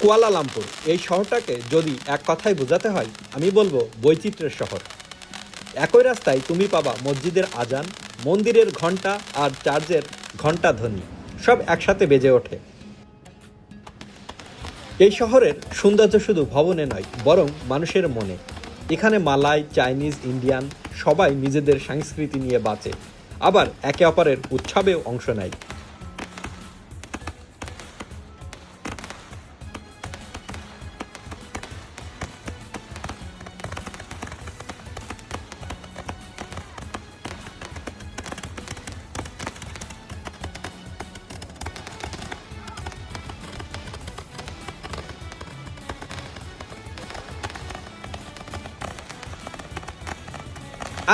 Kuala Lumpur এই শহরটাকে যদি এক কথায় বোঝাতে হয় আমি বলবো বৈচিত্র্যের শহর। একই রাস্তায় তুমি পাবা মসজিদের আজান, মন্দিরের ঘণ্টা আর চার্চের ঘণ্টা ধ্বনি সব একসাথে বেজে ওঠে। এই শহরের সৌন্দর্য শুধু ভবনে নয় বরং মানুষের মনে। এখানে মালয়, চাইনিজ, ইন্ডিয়ান সবাই নিজেদের সংস্কৃতি নিয়ে বাঁচে, আবার একে অপরের উৎসবেও অংশ নেয়।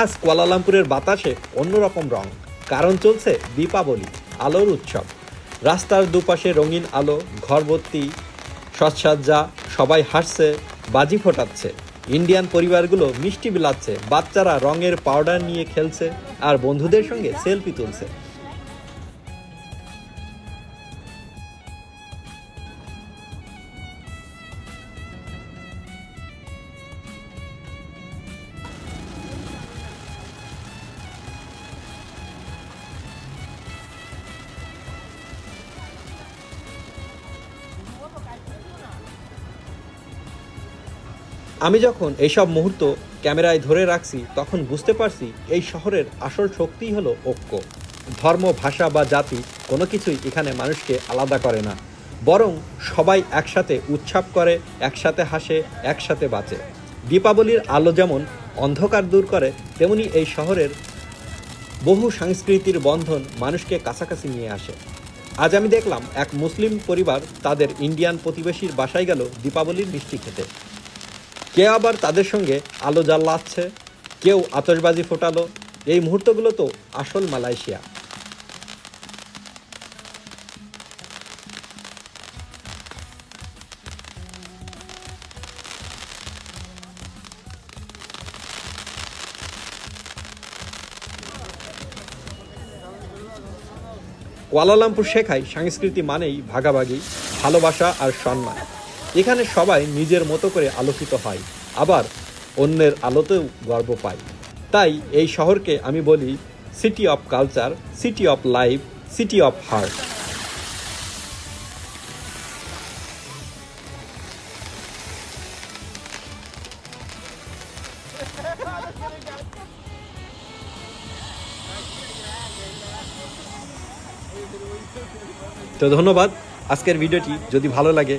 আজ কুয়ালালামপুরের বাতাসে অন্যরকম রং, কারণ চলছে দীপাবলি, আলোর উৎসব। রাস্তার দুপাশে রঙিন আলো, ঘরভর্তি সাজসজ্জা, সবাই হাসছে, বাজি ফোটাচ্ছে। ইন্ডিয়ান পরিবারগুলো মিষ্টি বিলাচ্ছে, বাচ্চারা রঙের পাউডার নিয়ে খেলছে আর বন্ধুদের সঙ্গে সেলফি তুলছে। আমি যখন এইসব মুহূর্ত ক্যামেরায় ধরে রাখছি তখন বুঝতে পারছি এই শহরের আসল শক্তিই হলো ঐক্য। ধর্ম, ভাষা বা জাতি কোনো কিছুই এখানে মানুষকে আলাদা করে না, বরং সবাই একসাথে উৎসব করে, একসাথে হাসে, একসাথে বাঁচে। দীপাবলির আলো যেমন অন্ধকার দূর করে, তেমনি এই শহরের বহু সংস্কৃতির বন্ধন মানুষকে কাছাকাছি নিয়ে আসে। আজ আমি দেখলাম এক মুসলিম পরিবার তাদের ইন্ডিয়ান প্রতিবেশীর বাসায় গেল দীপাবলির মিষ্টি খেতে। কেউ আবার তাদের সঙ্গে আলো জ্বালাচ্ছে, কেউ আতশবাজি ফোটালো। এই মুহূর্তগুলো তো আসল মালয়েশিয়া। কুয়ালালামপুর শেখায় সংস্কৃতি মানেই ভাগাভাগি, ভালোবাসা আর সম্মান। এখানে সবাই নিজের মতো করে আলোকিত হয়, আবার অন্যের আলোতেও গর্ব পায়। তাই এই শহরকে আমি বলি city of culture, city of life, city of heart. তো ধন্যবাদ। আজকের ভিডিওটি যদি ভালো লাগে